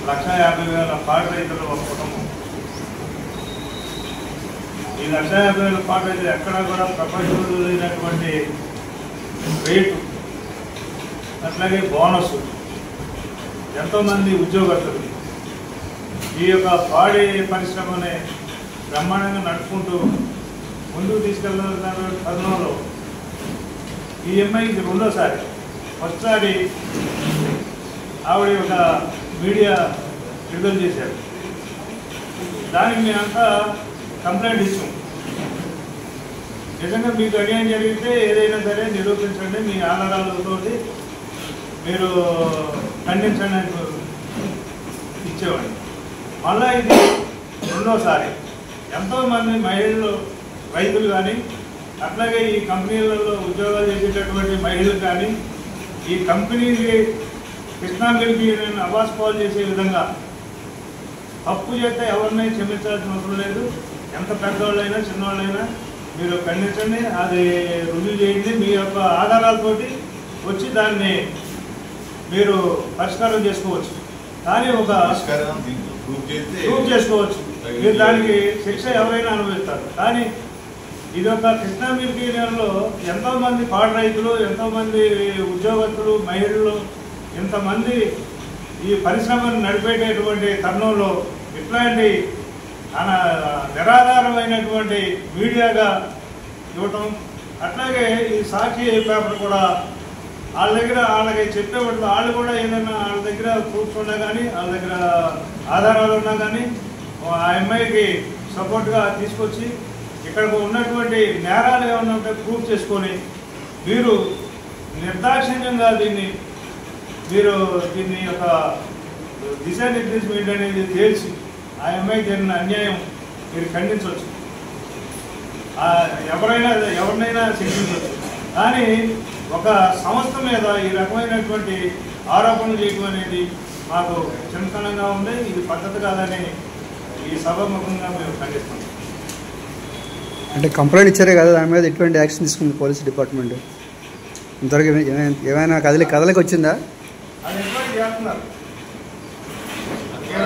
1,50,000 పాడి రైతులు ఒక కుటుంబం. ఈ 1,50,000 పాడి రైతులు ఎక్కడా కూడా ప్రపంచంలో లేనటువంటి రేటు, అట్లాగే బోనస్, ఎంతోమంది ఉద్యోగస్తులు ఈ యొక్క పాడి పరిశ్రమని బ్రహ్మాండంగా నడుపుకుంటూ ముందుకు తీసుకెళ్తున్న తరుణంలో ఈ అమ్మాయికి రెండోసారి, ఫస్ట్సారి ఆవిడ ఒక మీడియా విడుదల చేశారు. దానికి మేమంతా కంప్లైంట్ ఇచ్చాం. నిజంగా మీకు అన్యాయం జరిగితే ఏదైనా సరే నిరూపించండి, మీ ఆధారాలతో మీరు ఖండించండి అని ఇచ్చేవాడిని. మళ్ళా ఇది రెండోసారి ఎంతోమంది మహిళలు, రైతులు కానీ, అట్లాగే ఈ కంపెనీలలో ఉద్యోగాలు చేసేటటువంటి మహిళలు కానీ ఈ కంపెనీకి కృష్ణా మిల్క్ అవాస్పాలు చేసే విధంగా తప్పు చేస్తే ఎవరినైనా క్షమించాల్సిన అవసరం లేదు. ఎంత పెద్దవాళ్ళైనా చిన్నవాళ్ళైనా మీరు ఖండించండి, అది రుజువు చేయండి, మీ యొక్క ఆధారాలతోటి వచ్చి దాన్ని మీరు పరిష్కారం చేసుకోవచ్చు. కానీ ఒక ప్రూవ్ చేసుకోవచ్చు, మీరు దానికి శిక్ష ఎవరైనా అనుభవిస్తారు. కానీ ఇది ఒక కృష్ణా మిల్క్ యూనియన్లో ఎంతోమంది పాడి రైతులు, ఎంతోమంది ఉద్యోగస్తులు, మహిళలు, ఇంతమంది ఈ పరిశ్రమను నడిపేటటువంటి తరుణంలో ఇట్లాంటి నిరాధారమైనటువంటి మీడియాగా ఇవ్వటం, అట్లాగే ఈ సాక్షి పేపర్ కూడా వాళ్ళ దగ్గర వాళ్ళకి చెప్పేవాళ్ళు, వాళ్ళు కూడా ఏదైనా వాళ్ళ దగ్గర ప్రూఫ్స్ ఉన్నా కానీ, వాళ్ళ దగ్గర ఆధారాలు ఉన్నా కానీ ఆ అమ్మాయికి సపోర్ట్గా తీసుకొచ్చి ఇక్కడ ఉన్నటువంటి నేరాలు ఏమన్నా ఉంటే ప్రూఫ్ చేసుకొని మీరు నిర్దాక్షిణ్యంగా దీన్ని యొక్క దిశానిర్దేశం ఏంటనేది తేల్చి ఆ అమ్మాయికి జరిగిన అన్యాయం మీరు ఖండించవచ్చు, ఎవరినైనా శిక్షించవచ్చు. కానీ ఒక సంస్థ మీద ఈ రకమైనటువంటి ఆరోపణలు చేయడం అనేది మాకు చింతనంగా ఉంది. ఇది పద్ధతి కాదని ఈ సభాముఖంగా మేము ఖండిస్తాం. అంటే కంప్లైంట్ ఇచ్చారే కదా, దాని మీద ఎటువంటి యాక్షన్ తీసుకుంది పోలీస్ డిపార్ట్మెంట్? ఇంతవరకు ఏమైనా కదలికి వచ్చిందా? అది ఎంక్వైరీ చేస్తున్నారు.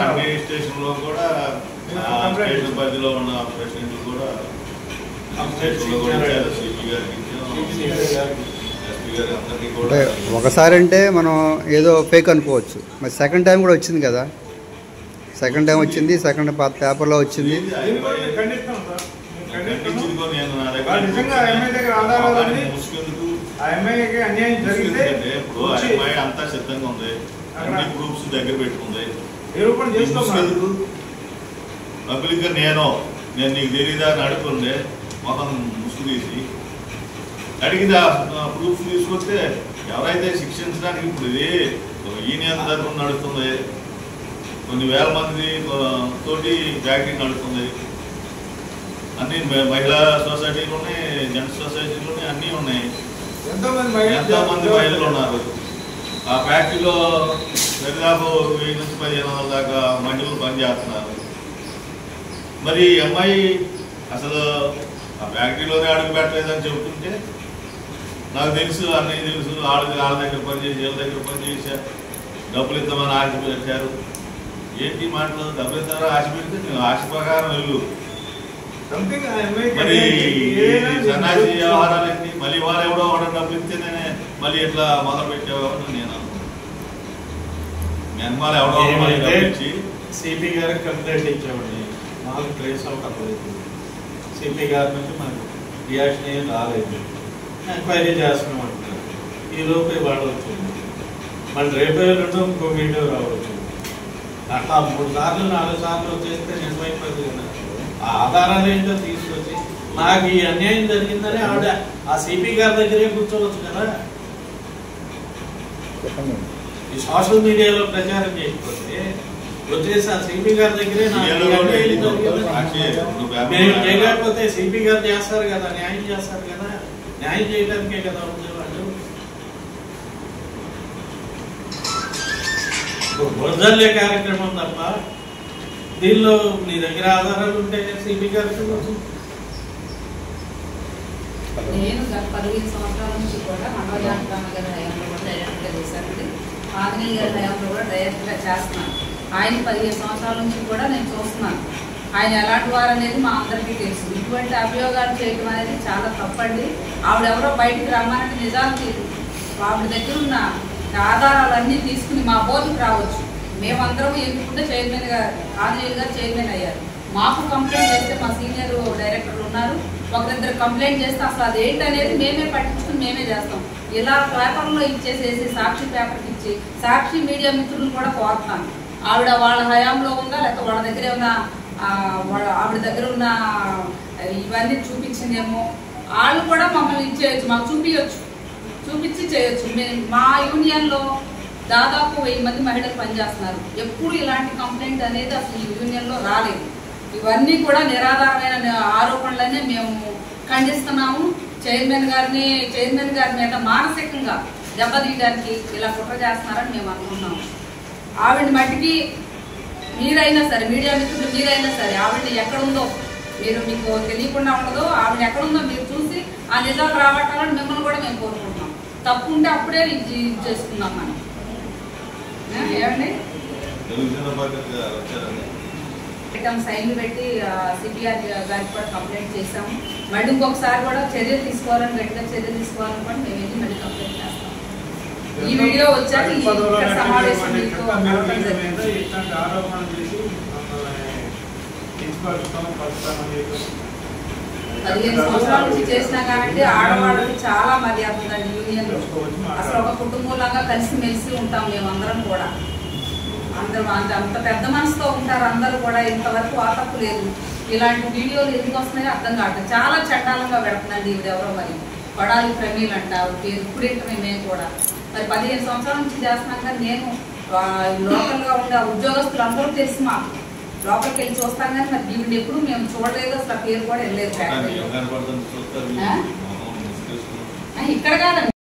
అడ్మినిస్ట్రేషన్లో కూడా స్టేషన్ పరిధిలో ఉన్న ప్రెసిడెంట్లు కూడా అంటే ఒకసారి అంటే మనం ఏదో ఫేక్ అనుకోవచ్చు, మరి సెకండ్ టైం కూడా వచ్చింది కదా, సెకండ్ టైం వచ్చింది, సెకండ్ పేపర్లో వచ్చింది. అంతా సిద్ధంగా ఉంది, అన్ని ప్రూఫ్స్ దగ్గర పెట్టుకుంది. పబ్లిక్గా నేను నీకు తెలియదా అని అడుగుతుండే మొత్తం ముసుగు తీసి అడిగితే ప్రూఫ్ తీసుకొస్తే ఎవరైతే శిక్షించడానికి ఇప్పుడు ఇది యూనియన్ తరఫున నడుస్తుంది, కొన్ని వేల మంది తోటి ఫ్యాక్టరీ నడుస్తుంది, అన్ని మహిళా సొసైటీలు ఉన్నాయి, జెంట్స్ సొసైటీలు ఉన్నాయి, అన్నీ ఉన్నాయి. ఎంతోమంది మహిళలు ఉన్నారు ఆ ఫ్యాక్టరీలో. దాదాపు 1000 నుంచి 1500 దాకా మహిళలు పనిచేస్తున్నారు. మరి ఈ అమ్మాయి అసలు ఆ ఫ్యాక్టరీలోనే అడుగు పెట్టలేదని చెబుతుంటే నాకు తెలుసు, అన్నయ్య తెలుసు, వాళ్ళ దగ్గర పనిచేసి వీళ్ళ దగ్గర పనిచేసా, డబ్బులు ఇద్దామని ఆశ పెట్టారు. ఏంటి మాటలు? డబ్బులు ఇద్దామని ఆశ పెడితే నేను ఆశ ప్రకారం వెళ్ళు. మరి సన్నాసి వ్యవహారాలు ఏంటి? మళ్ళీ వారు ఎవడో వాడు డబ్బులు ఇస్తేనే మళ్ళీ ఇట్లా మొదలు పెట్టేవారు నేను మెన్మాల్ ఎవడో ఇచ్చి సిపి గారికి కంప్లైంట్ ఇచ్చామండి. మాకు ట్రేస్ అవుట్ అవ్వలేదు. సిపి గారి నుంచి మనకు రియాక్షన్ ఏం రాలేదు. ఎంక్వైరీ చేస్తున్నాం అంటున్నారు. ఈ లోపే వాళ్ళు వచ్చింది. మళ్ళీ రేపు ఇంకో వీడియో రావచ్చు. అట్లా 3 సార్లు 4 సార్లు చేస్తే నిజమైపోతుంది కదా. ఆ ఆధారాలు ఏంటో తీసుకొచ్చి నాకు ఈ అన్యాయం జరిగిందని ఆవిడ ఆ సిపి గారి దగ్గరే కూర్చోవచ్చు కదా. ఈ సోషల్ మీడియాలో ప్రచారం చేయకపోతే వచ్చేసి ఆ సిపి గారి దగ్గరే మేము చేయలేకపోతే సిపి గారు చేస్తారు కదా, న్యాయం చేస్తారు కదా. న్యాయం చేయడానికే కదా ఉండేవాళ్ళు. బురదల్లే కార్యక్రమం తప్ప దీనిలో నీ దగ్గర ఆధారాలు ఉంటే సిపి గారికి నేను గత 15 సంవత్సరాల నుంచి కూడా మనోజాన్ గారి హయాంలో కూడా డైరెక్ట్గా చేశానండి. ఆగ్నేయ గారి హయాంలో కూడా డైరెక్ట్గా చేస్తున్నాను. ఆయన 15 సంవత్సరాల నుంచి కూడా నేను చూస్తున్నాను. ఆయన ఎలాంటి వారు అనేది మా అందరికీ తెలుసు. ఇటువంటి అభియోగాలు చేయడం అనేది చాలా తప్పండి. ఆవిడెవరో బయటికి రమ్మానంటే నిజాలు ఆవిడ దగ్గర ఉన్న ఆధారాలన్నీ తీసుకుని మా బోర్డుకి రావచ్చు. మేమందరం ఎన్నుకుంటే చైర్మన్ గారు ఆంజనేయులు గారు చైర్మన్ అయ్యారు. మాకు కంప్లైంట్ చేస్తే మా సీనియర్ డైరెక్టర్లు ఉన్నారు, ఒకరిద్దరు కంప్లైంట్ చేస్తే అసలు అది ఏంటనేది మేమే పట్టించుకుని మేమే చేస్తాం. ఇలా పేపర్లో ఇచ్చేసేసి సాక్షి పేపర్కి ఇచ్చి సాక్షి మీడియా మిత్రులను కూడా కోరుతాను. ఆవిడ వాళ్ళ హయాంలో ఉందా లేకపోతే వాళ్ళ దగ్గర ఏమన్నా ఆవిడ దగ్గర ఉన్న ఇవన్నీ చూపించిందేమో, వాళ్ళు కూడా మమ్మల్ని ఇచ్చేయచ్చు, మాకు చూపించి చేయొచ్చు. మా యూనియన్లో దాదాపు 1000 మంది మహిళలు పనిచేస్తున్నారు. ఎప్పుడు ఇలాంటి కంప్లైంట్ అనేది అసలు ఈ యూనియన్లో రాలేదు. ఇవన్నీ కూడా నిరాధారమైన ఆరోపణలనే మేము ఖండిస్తున్నాము. చైర్మన్ గారి మీద మానసికంగా దెబ్బతీయడానికి ఇలా కుట్ర చేస్తున్నారని మేము అనుకుంటున్నాము. ఆవిడ మట్టికి మీరైనా సరే, మీడియా మిత్రులు మీరైనా సరే, ఆవిడ ఎక్కడుందో మీకు తెలియకుండా ఉండదు. ఆవిడ ఎక్కడుందో మీరు చూసి ఆ నిజాలు రాబట్టాలని మిమ్మల్ని కూడా మేము కోరుకుంటున్నాం. తప్పు ఉంటే అప్పుడే ఇది చేసుకున్నాం మనం. ఏమండి సైన్లు పెట్టి సిపిఆర్ గారికి కూడా కంప్లైంట్ చేశాము. మళ్ళీ ఇంకొకసారి కూడా చర్యలు తీసుకోవాలని గట్టిగా చర్యలు తీసుకోవాలని కూడా మేము వెళ్ళి మళ్ళీ కంప్లైంట్ చేస్తాం. ఈ వీడియో వచ్చాక సమావేశం 15 సంవత్సరాల నుంచి చేసినా కాబట్టి ఆడవాళ్ళకి చాలా మర్యాద ఉందండి యూనియన్. అసలు ఒక కుటుంబంలాగా కలిసిమెలిసి ఉంటాం మేమందరం కూడా. అందరూ అంత పెద్ద మనసుతో ఉంటారు అందరూ కూడా. ఇంతవరకు ఆతప్పు లేదు. ఇలాంటి వీడియోలు ఎందుకు వస్తున్నాయో అర్థం కావట్లేదు. చాలా చండాలంగా పెడుతుందండి. ఇది ఎవరో మరి పడాలి ప్రమీలు అంటారు ఇప్పుడేంటే మేము కూడా మరి 15 సంవత్సరాల నుంచి చేస్తున్నాం. కానీ నేను లోకల్గా ఉండే ఉద్యోగస్తులు అందరూ తెలుసు, మాకు లోపలికి వెళ్ళి చూస్తాం. కానీ మరి దీన్ని ఎప్పుడు మేము చూడలేదు, అసలు పేరు కూడా వెళ్ళలేదు. ఇక్కడ కాదండి.